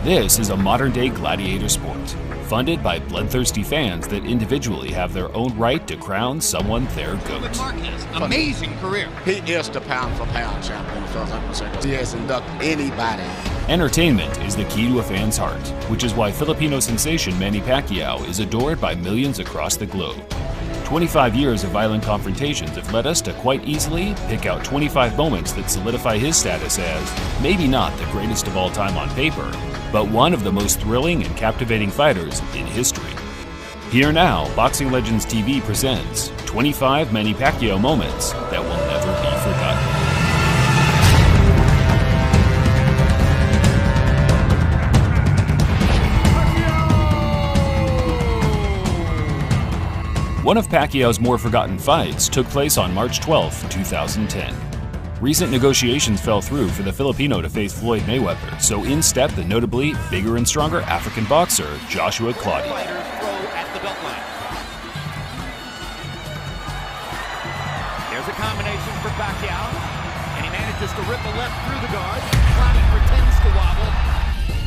This is a modern-day gladiator sport, funded by bloodthirsty fans that individually have their own right to crown someone their GOAT. Amazing career. He is the pound-for-pound champion, fellas. He has inducted anybody. Entertainment is the key to a fan's heart, which is why Filipino sensation Manny Pacquiao is adored by millions across the globe. 25 years of violent confrontations have led us to quite easily pick out 25 moments that solidify his status as maybe not the greatest of all time on paper, but one of the most thrilling and captivating fighters in history. Here now, Boxing Legends TV presents 25 Manny Pacquiao moments that will never be forgotten. One of Pacquiao's more forgotten fights took place on March 12, 2010. Recent negotiations fell through for the Filipino to face Floyd Mayweather, so in stepped the notably bigger and stronger African boxer Joshua Clottey. There's a combination for Pacquiao, and he manages to rip a left through the guard. Clottey pretends to wobble.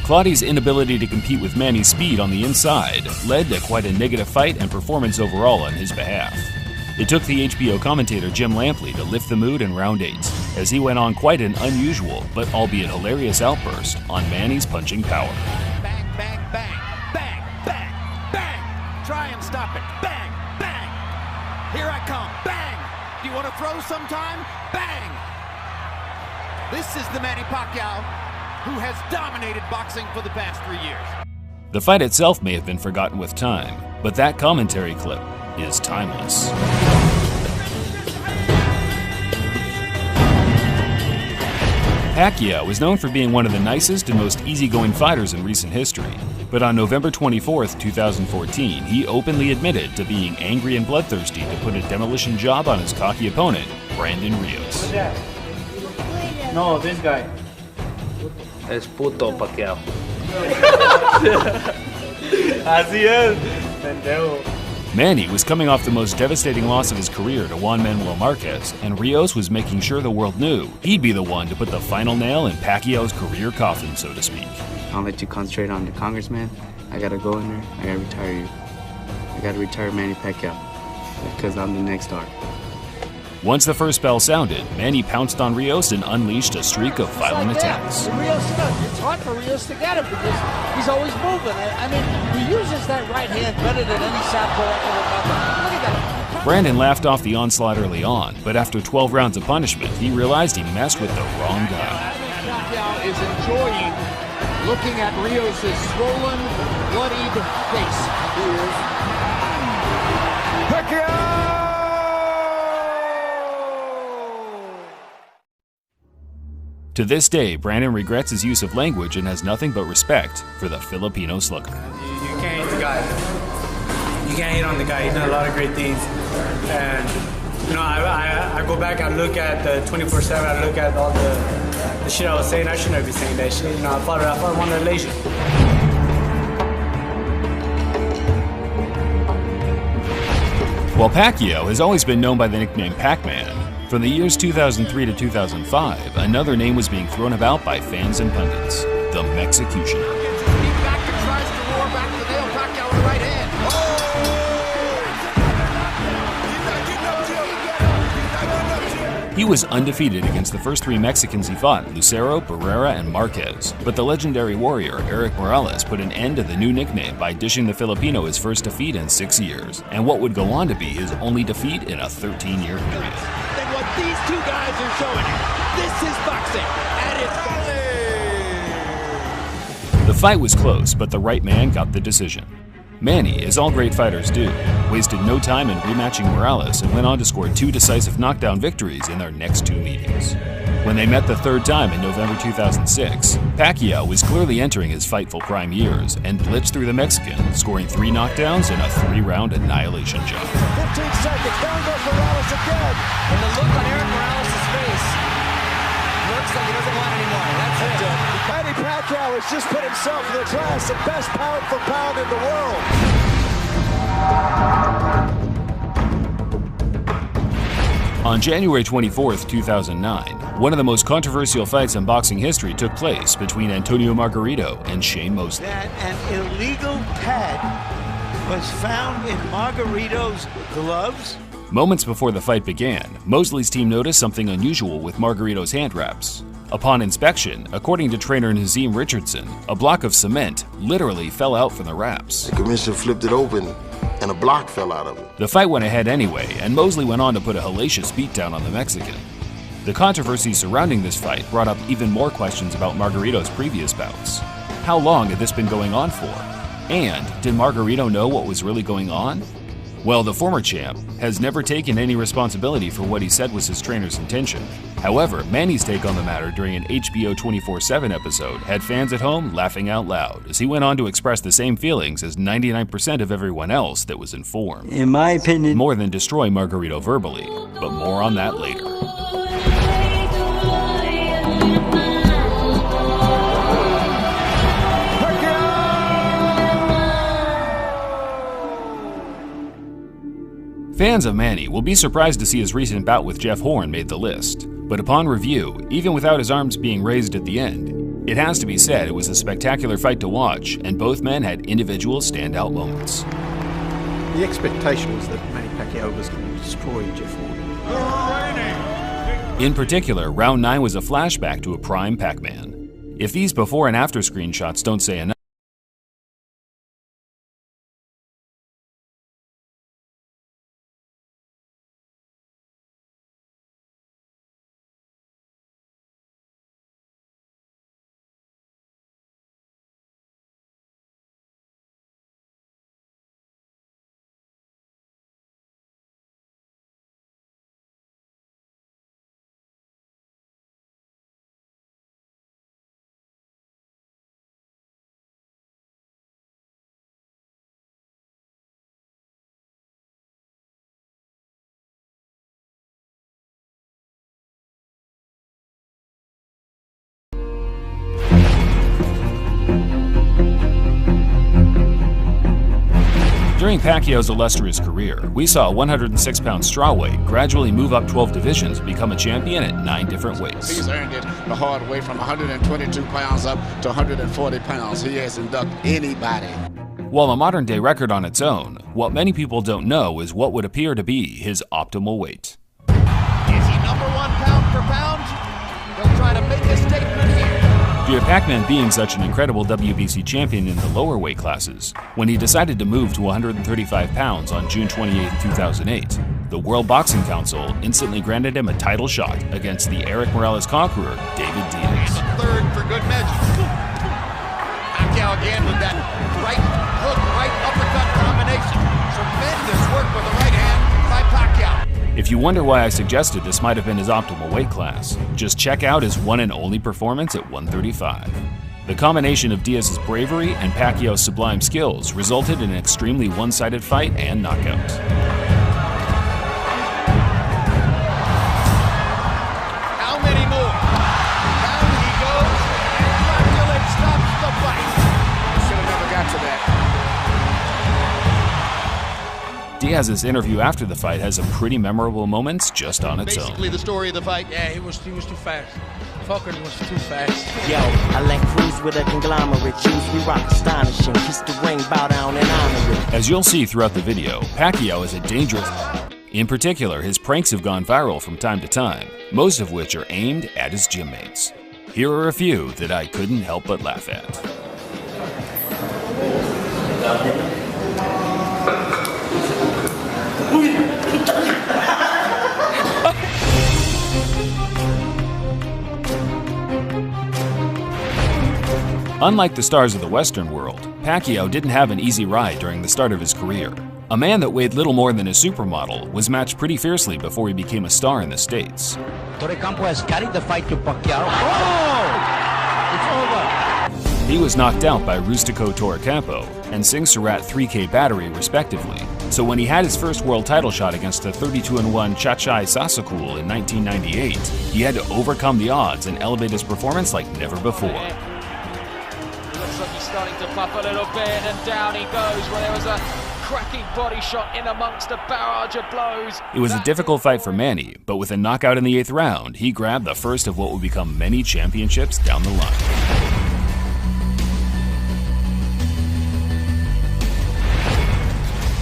Clottey's inability to compete with Manny's speed on the inside led to quite a negative fight and performance overall on his behalf. It took the HBO commentator Jim Lampley to lift the mood in round 8, as he went on quite an unusual but albeit hilarious outburst on Manny's punching power. Bang, bang, bang, bang, bang, bang. Try and stop it. Bang, bang. Here I come. Bang. Do you want to throw sometime? Bang. This is the Manny Pacquiao who has dominated boxing for the past 3 years. The fight itself may have been forgotten with time, but that commentary clip is timeless. Pacquiao is known for being one of the nicest and most easygoing fighters in recent history, but on November 24, 2014, he openly admitted to being angry and bloodthirsty to put a demolition job on his cocky opponent, Brandon Rios. No, this guy. Es puto Pacquiao. Así es, pendejo. Manny was coming off the most devastating loss of his career to Juan Manuel Marquez, and Rios was making sure the world knew he'd be the one to put the final nail in Pacquiao's career coffin, so to speak. I'll let you concentrate on the congressman. I gotta go in there. I gotta retire you. I gotta retire Manny Pacquiao because I'm the next star. Once the first bell sounded, Manny pounced on Rios and unleashed a streak of violent attacks. It's hard for Rios to get him because he's always moving. I mean, he uses that right hand better than any southpaw I can remember. Look at that. Brandon laughed off the onslaught early on, but after 12 rounds of punishment, he realized he messed with the wrong guy. Pacquiao is enjoying looking at Rios' swollen, bloodied face. Pacquiao! To this day, Brandon regrets his use of language and has nothing but respect for the Filipino slugger. You can't hate the guy. You can't hate on the guy. He's done a lot of great things. And, you know, I go back, I look at the 24/7, I look at all the shit I was saying. I shouldn't be saying that shit. You know, I fought one relation. While Pacquiao has always been known by the nickname Pacman, from the years 2003 to 2005, another name was being thrown about by fans and pundits, the Mexicutioner. He was undefeated against the first 3 Mexicans he fought, Lucero, Barrera, and Marquez. But the legendary warrior, Erik Morales, put an end to the new nickname by dishing the Filipino his first defeat in 6 years, and what would go on to be his only defeat in a 13-year period. And what these two guys are showing you, this is boxing at its best. The fight was close, but the right man got the decision. Manny, as all great fighters do, wasted no time in rematching Morales and went on to score 2 decisive knockdown victories in their next 2 meetings. When they met the third time in November 2006, Pacquiao was clearly entering his fightful prime years and blitzed through the Mexican, scoring 3 knockdowns and a 3-round annihilation job. 15 seconds, down goes Morales again. And the look on Erik Morales' face looks like he doesn't want anymore. That's it. Manny Pacquiao has just put himself in the class of best pound for pound in the world. On January 24, 2009, one of the most controversial fights in boxing history took place between Antonio Margarito and Shane Mosley. That an illegal pad was found in Margarito's gloves. Moments before the fight began, Mosley's team noticed something unusual with Margarito's hand wraps. Upon inspection, according to trainer Nazim Richardson, a block of cement literally fell out from the wraps. The commissioner flipped it open and a block fell out of it. The fight went ahead anyway, and Mosley went on to put a hellacious beatdown on the Mexican. The controversy surrounding this fight brought up even more questions about Margarito's previous bouts. How long had this been going on for? And did Margarito know what was really going on? Well, the former champ has never taken any responsibility for what he said was his trainer's intention. However, Manny's take on the matter during an HBO 24/7 episode had fans at home laughing out loud as he went on to express the same feelings as 99% of everyone else that was informed. In my opinion, More than destroy Margarito verbally, but more on that later. Fans of Manny will be surprised to see his recent bout with Jeff Horn made the list, but upon review, even without his arms being raised at the end, it has to be said it was a spectacular fight to watch, and both men had individual standout moments. The expectation was that Manny Pacquiao was going to destroy Jeff Horn. In particular, round 9 was a flashback to a prime Pacman. If these before and after screenshots don't say enough, during Pacquiao's illustrious career, we saw a 106-pound strawweight gradually move up 12 divisions and become a champion at 9 different weights. He's earned it the hard way from 122 pounds up to 140 pounds. He hasn't ducked anybody. While a modern-day record on its own, what many people don't know is what would appear to be his optimal weight. Is he number 1 pound for pound? He'll try to make a statement here. Due to Pacman being such an incredible WBC champion in the lower weight classes, when he decided to move to 135 pounds on June 28, 2008, the World Boxing Council instantly granted him a title shot against the Eric Morales conqueror, David Diaz. Third for good measure. Pacquiao again with that right hook, right uppercut combination. Tremendous work with the right hand by Pacquiao. If you wonder why I suggested this might have been his optimal weight class, just check out his one and only performance at 135. The combination of Diaz's bravery and Pacquiao's sublime skills resulted in an extremely one-sided fight and knockout. How many more? Down he goes, and Dracula stops the fight. Should have never got to that. Diaz's interview after the fight has some pretty memorable moments just on its own. Basically the story of the fight. Yeah, he was too fast. Fucker was too fast. Yo, I let cruise with a conglomerate juice. We rock astonishing. Kiss the ring, bow down and honor it. As you'll see throughout the video, Pacquiao is a dangerous. In particular, his pranks have gone viral from time to time, most of which are aimed at his gym mates. Here are a few that I couldn't help but laugh at. Unlike the stars of the Western world, Pacquiao didn't have an easy ride during the start of his career. A man that weighed little more than a supermodel was matched pretty fiercely before he became a star in the States. Torre Campo has carried the fight to Pacquiao. Oh! It's over! He was knocked out by Rustico Torrecampo and Singh Surat 3K Battery respectively, so when he had his first world title shot against the 32-1 Chachai Sasakul in 1998, he had to overcome the odds and elevate his performance like never before. Looks like he's starting to puff a little bit, and down he goes, where there was a cracking body shot in amongst a barrage of blows. It was a difficult fight for Manny, but with a knockout in the 8th round, he grabbed the first of what would become many championships down the line.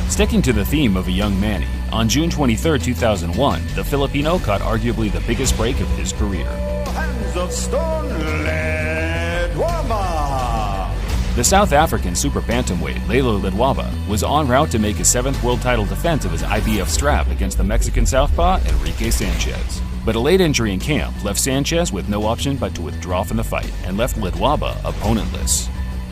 Sticking to the theme of a young Manny, on June 23, 2001, the Filipino caught arguably the biggest break of his career. Hands of stone, Ledwaba. The South African super bantamweight Lelo Ledwaba was en route to make his 7th world title defense of his IBF strap against the Mexican southpaw Enrique Sanchez. But a late injury in camp left Sanchez with no option but to withdraw from the fight and left Ledwaba opponentless.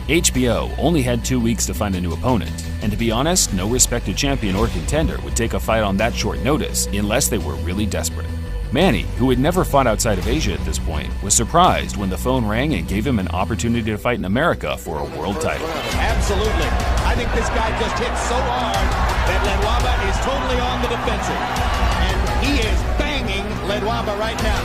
HBO only had 2 weeks to find a new opponent, and to be honest, no respected champion or contender would take a fight on that short notice unless they were really desperate. Manny, who had never fought outside of Asia at this point, was surprised when the phone rang and gave him an opportunity to fight in America for a world title. Absolutely. I think this guy just hit so hard that Ledwaba is totally on the defensive. And he is banging Ledwaba right now.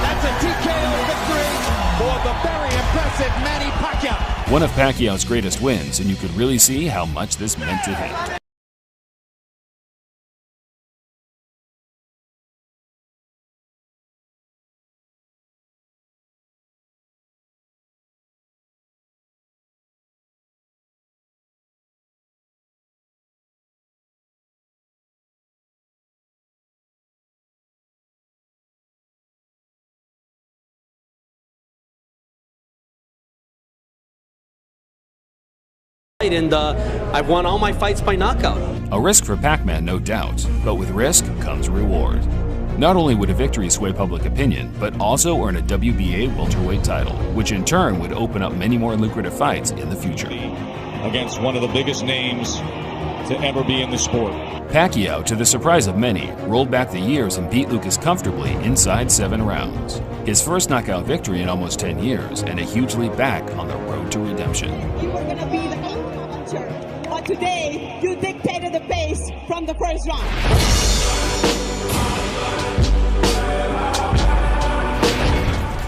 That's a TKO victory for the very impressive Manny Pacquiao. One of Pacquiao's greatest wins, and you could really see how much this meant to him. And I've won all my fights by knockout. A risk for Pacman, no doubt, but with risk comes reward. Not only would a victory sway public opinion, but also earn a WBA welterweight title, which in turn would open up many more lucrative fights in the future. Against one of the biggest names to ever be in the sport. Pacquiao, to the surprise of many, rolled back the years and beat Lucas comfortably inside 7 rounds. His first knockout victory in almost 10 years, and a huge leap back on the road to redemption. You were going to be the amateur, but today you dictated the pace from the first round.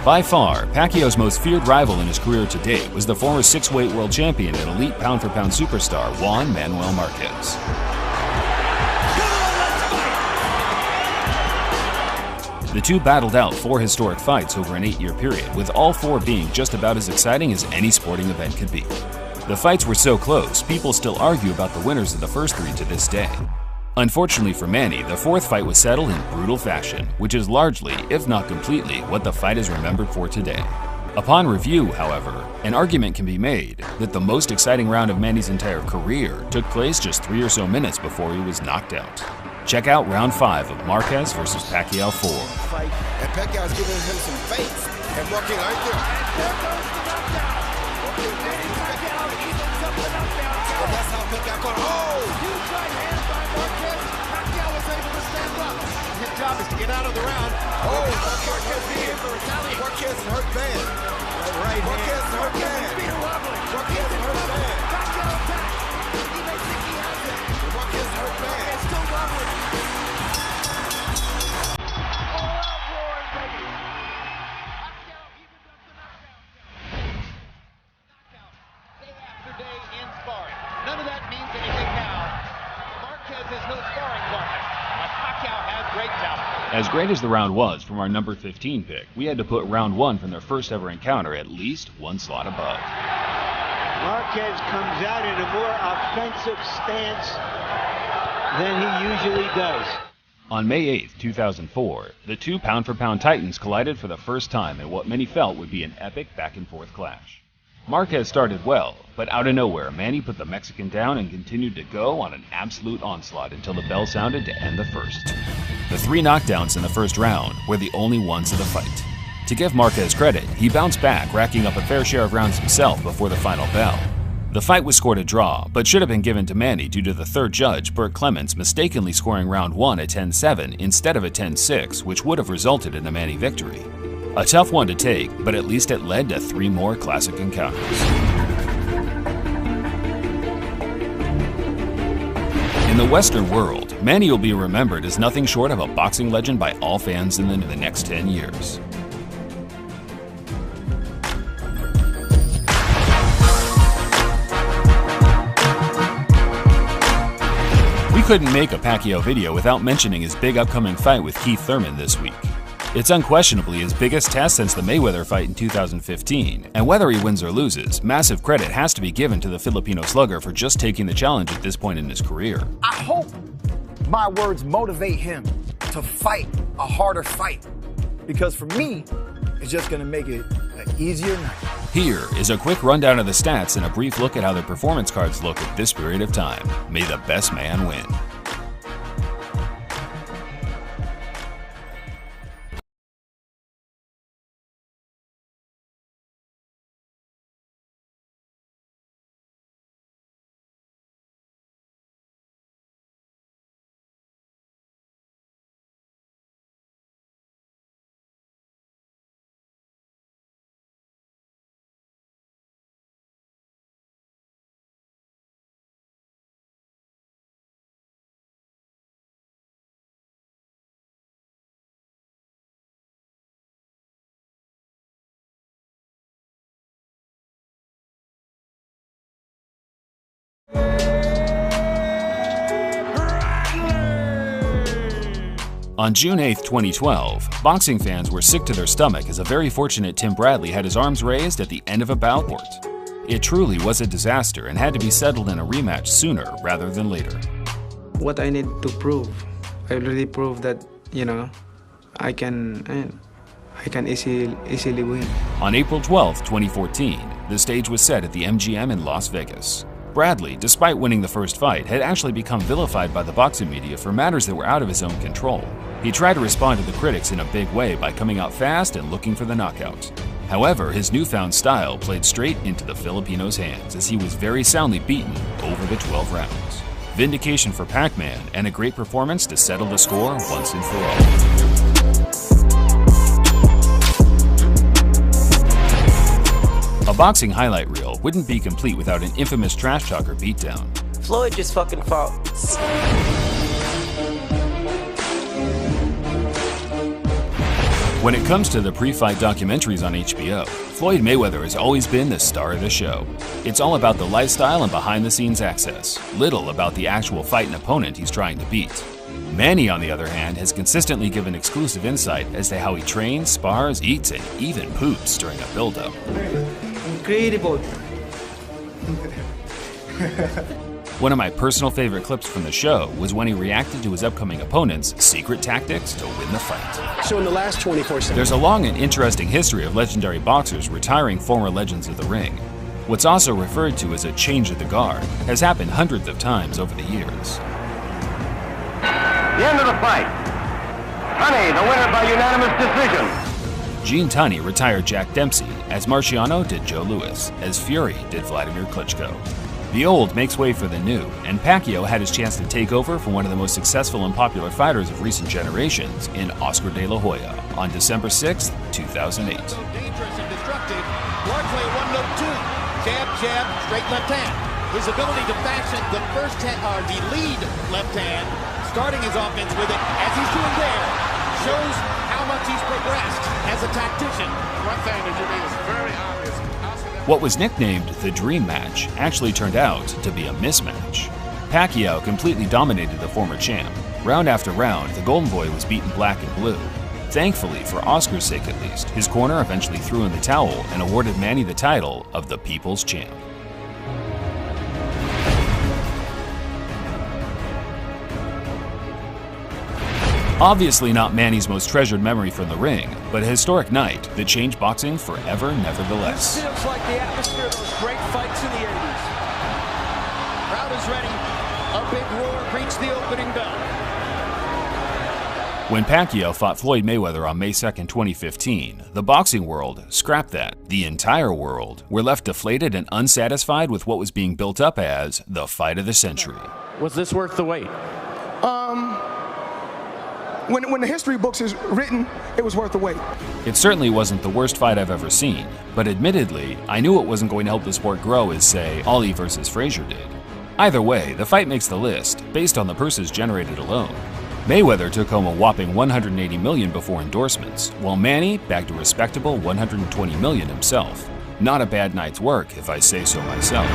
By far, Pacquiao's most feared rival in his career to date was the former 6-weight world champion and elite pound-for-pound superstar Juan Manuel Marquez. The two battled out 4 historic fights over an 8-year period, with all 4 being just about as exciting as any sporting event could be. The fights were so close, people still argue about the winners of the first 3 to this day. Unfortunately for Manny, the 4th fight was settled in brutal fashion, which is largely, if not completely, what the fight is remembered for today. Upon review, however, an argument can be made that the most exciting round of Manny's entire career took place just 3 or so minutes before he was knocked out. Check out round 5 of Marquez vs. Pacquiao 4. And Pacquiao's giving him some face. And Marquez right there. And that's how Pacquiao caught. Oh! Huge right hand by Marquez. Pacquiao was able to stand up. His job is to get out of the round. Oh! Marquez being for retaliation. Marquez is hurt bad. Right Marquez is hurt bad. Marquez is hurt bad. Pacquiao attack. He may think he has it. Marquez is hurt bad. It's still wobbling. None of that means anything now. Marquez is no sparring partner, but Pacquiao has great talent. As great as the round was from our number 15 pick, we had to put round 1 from their first ever encounter at least 1 slot above. Marquez comes out in a more offensive stance than he usually does. On May 8, 2004, the 2 pound-for-pound titans collided for the first time in what many felt would be an epic back-and-forth clash. Marquez started well, but out of nowhere, Manny put the Mexican down and continued to go on an absolute onslaught until the bell sounded to end the first. The 3 knockdowns in the first round were the only ones of the fight. To give Marquez credit, he bounced back, racking up a fair share of rounds himself before the final bell. The fight was scored a draw, but should have been given to Manny due to the 3rd judge, Burt Clements, mistakenly scoring round 1 a 10-7 instead of a 10-6, which would have resulted in a Manny victory. A tough one to take, but at least it led to 3 more classic encounters. In the Western world, Manny will be remembered as nothing short of a boxing legend by all fans in the next 10 years. couldn't make a Pacquiao video without mentioning his big upcoming fight with Keith Thurman this week. It's unquestionably his biggest test since the Mayweather fight in 2015, and whether he wins or loses, massive credit has to be given to the Filipino slugger for just taking the challenge at this point in his career. I hope my words motivate him to fight a harder fight, because for me, it's just going to make it an easier night. Here is a quick rundown of the stats and a brief look at how the performance cards look at this period of time. May the best man win. On June 8, 2012, boxing fans were sick to their stomach as a very fortunate Tim Bradley had his arms raised at the end of a bout. It truly was a disaster and had to be settled in a rematch sooner rather than later. What I need to prove, I already proved that, I can easily win. On April 12, 2014, the stage was set at the MGM in Las Vegas. Bradley, despite winning the first fight, had actually become vilified by the boxing media for matters that were out of his own control. He tried to respond to the critics in a big way by coming out fast and looking for the knockout. However, his newfound style played straight into the Filipinos' hands as he was very soundly beaten over the 12 rounds. Vindication for Pacman and a great performance to settle the score once and for all. A boxing highlight reel wouldn't be complete without an infamous trash talker beatdown. Floyd just fucking fought. When it comes to the pre-fight documentaries on HBO, Floyd Mayweather has always been the star of the show. It's all about the lifestyle and behind-the-scenes access, little about the actual fight and opponent he's trying to beat. Manny, on the other hand, has consistently given exclusive insight as to how he trains, spars, eats, and even poops during a build-up. Incredible. One of my personal favorite clips from the show was when he reacted to his upcoming opponent's secret tactics to win the fight. So in the last 24 seconds... There's a long and interesting history of legendary boxers retiring former legends of the ring. What's also referred to as a change of the guard has happened hundreds of times over the years. The end of the fight. Manny, the winner by unanimous decision. Gene Tunney retired Jack Dempsey, as Marciano did Joe Louis, as Fury did Vladimir Klitschko. The old makes way for the new, and Pacquiao had his chance to take over for one of the most successful and popular fighters of recent generations in Oscar De La Hoya on December 6, 2008. So dangerous and destructive, largely a 1-2. Jab, jab, straight left hand. His ability to fashion the the lead left hand, starting his offense with it, as he's doing there, shows how much he's progressed as a tactician. One thing that you mean is very obvious. What was nicknamed the Dream Match actually turned out to be a mismatch. Pacquiao completely dominated the former champ. Round after round, the Golden Boy was beaten black and blue. Thankfully, for Oscar's sake at least, his corner eventually threw in the towel and awarded Manny the title of the People's Champ. Obviously not Manny's most treasured memory from the ring, but a historic night that changed boxing forever nevertheless. This feels like the atmosphere of those great fights in the 80s. Crowd is ready. A big roar greets the opening bell. When Pacquiao fought Floyd Mayweather on May 2, 2015, the boxing world, scrap that, the entire world, were left deflated and unsatisfied with what was being built up as the fight of the century. Was this worth the wait? When the history books is written, it was worth the wait. It certainly wasn't the worst fight I've ever seen, but admittedly, I knew it wasn't going to help the sport grow as, say, Ali versus Frazier did. Either way, the fight makes the list, based on the purses generated alone. Mayweather took home a whopping $180 million before endorsements, while Manny bagged a respectable $120 million himself. Not a bad night's work, if I say so myself.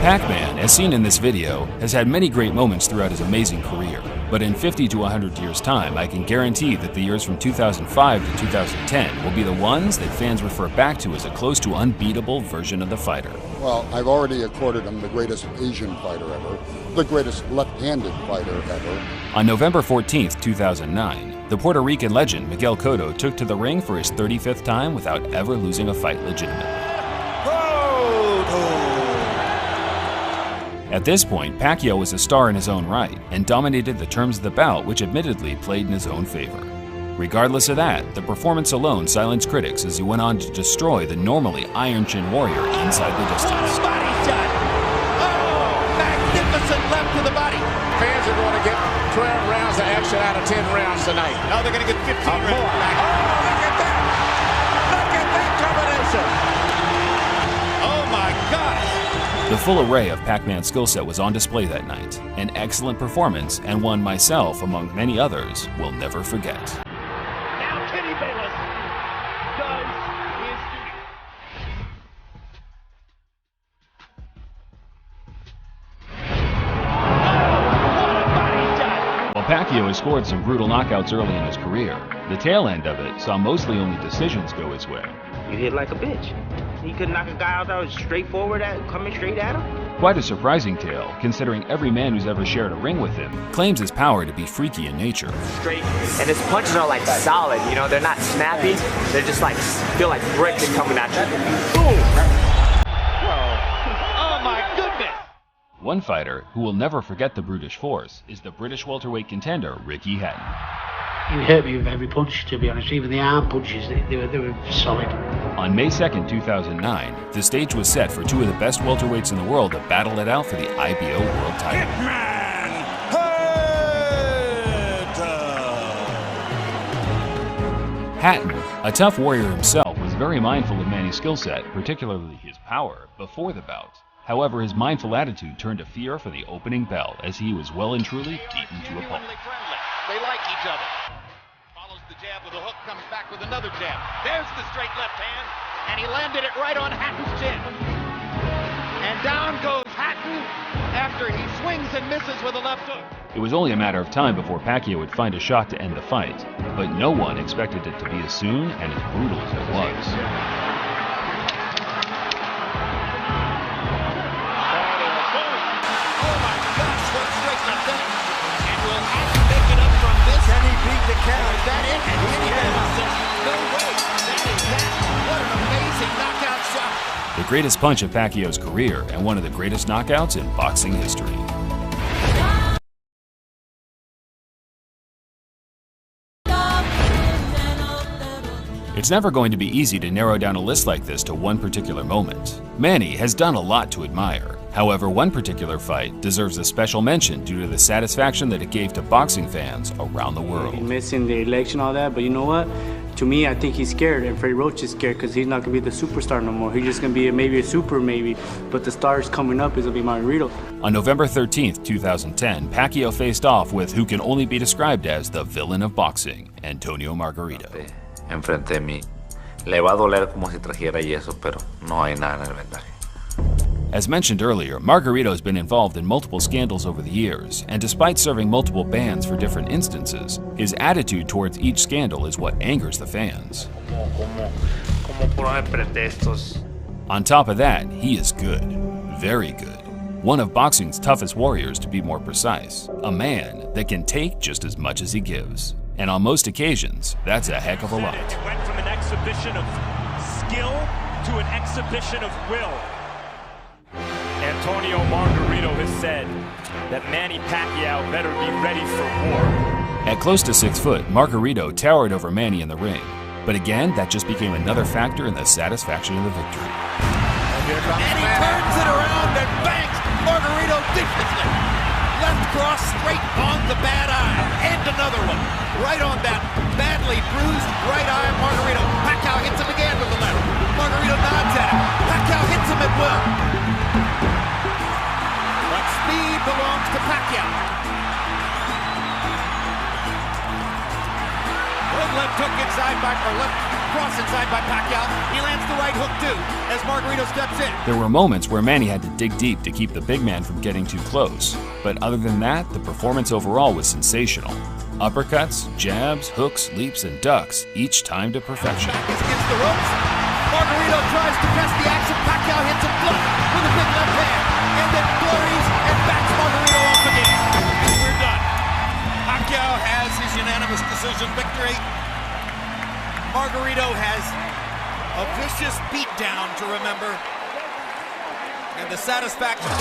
Pacman, as seen in this video, has had many great moments throughout his amazing career. But in 50 to 100 years' time, I can guarantee that the years from 2005 to 2010 will be the ones that fans refer back to as a close to unbeatable version of the fighter. Well, I've already accorded him the greatest Asian fighter ever, the greatest left-handed fighter ever. On November 14th, 2009, the Puerto Rican legend Miguel Cotto took to the ring for his 35th time without ever losing a fight legitimately. At this point, Pacquiao was a star in his own right and dominated the terms of the bout, which admittedly played in his own favor. Regardless of that, the performance alone silenced critics as he went on to destroy the normally iron-chin warrior inside the distance. Body shot! Oh, magnificent left to the body. Fans are going to get 12 rounds of action out of 10 rounds tonight. Now they're going to get 15 rounds. More. Oh, look at that! Look at that combination! Oh my God! The full array of Pacman's skill set was on display that night, an excellent performance and one myself, among many others, will never forget. Now Kenny Bayless does his duty. While Pacquiao has scored some brutal knockouts early in his career, the tail end of it saw mostly only decisions go his way. You hit like a bitch. He could knock a guy out that was straightforward coming straight at him. Quite a surprising tale, considering every man who's ever shared a ring with him claims his power to be freaky in nature. Straight, and his punches are like solid, you know, they're not snappy, they're just like, feel like bricks coming at you. Boom! Oh my goodness! One fighter who will never forget the brutish force is the British welterweight contender Ricky Hatton. He hurt me with every punch, to be honest. Even the arm punches, they were solid. On May 2nd, 2009, the stage was set for two of the best welterweights in the world to battle it out for the IBO world title. Hatton, a tough warrior himself, was very mindful of Manny's skill set, particularly his power, before the bout. However, his mindful attitude turned to fear for the opening bell, as he was well and truly beaten to a pulp. They like each other. Follows the jab with a hook, comes back with another jab. There's the straight left hand, and he landed it right on Hatton's chin. And down goes Hatton after he swings and misses with a left hook. It was only a matter of time before Pacquiao would find a shot to end the fight, but no one expected it to be as soon and as brutal as it was. Oh my gosh, what straight left hand. And will Hatton make it up from this? Can he beat the count? Is that it? And Kenny Bayless says, no way. That is that. What an amazing knockout shot. The greatest punch of Pacquiao's career and one of the greatest knockouts in boxing history. It's never going to be easy to narrow down a list like this to one particular moment. Manny has done a lot to admire. However, one particular fight deserves a special mention due to the satisfaction that it gave to boxing fans around the world. Missing the election, all that, but you know what? To me, I think he's scared, and Freddie Roach is scared because he's not going to be the superstar no more. He's just going to be maybe a super, but the stars coming up is going to be Margarito. On November 13th, 2010, Pacquiao faced off with who can only be described as the villain of boxing, Antonio Margarito. Enfrente de mí. Le va a doler como si trajera yeso, pero no hay nada en el vendaje. As mentioned earlier, Margarito has been involved in multiple scandals over the years, and despite serving multiple bans for different instances, his attitude towards each scandal is what angers the fans. On top of that, he is good. Very good. One of boxing's toughest warriors, to be more precise. A man that can take just as much as he gives. And on most occasions, that's a heck of a lot. It went from an exhibition of skill to an exhibition of will. Antonio Margarito has said that Manny Pacquiao better be ready for war. At close to 6 foot, Margarito towered over Manny in the ring. But again, that just became another factor in the satisfaction of the victory. And he turns it around and bangs Margarito viciously. Left cross straight on the bad eye. And another one. Right on that badly bruised right eye of Margarito. Pacquiao hits him again with the left. Margarito nods at him. Pacquiao hits him at will. But speed belongs to Pacquiao. Good left hook inside back, or left cross pass inside by Pacquiao. He lands the right hook too, as Margarito steps in. There were moments where Manny had to dig deep to keep the big man from getting too close. But other than that, the performance overall was sensational. Uppercuts, jabs, hooks, leaps, and ducks, each time to perfection. He's against the ropes. Margarito tries to press the action. Pacquiao hits him flat with a big left hand. And then flurries and backs Margarito off again. And we're done. Pacquiao has his unanimous decision victory. Margarito has a vicious beatdown to remember. And the satisfaction.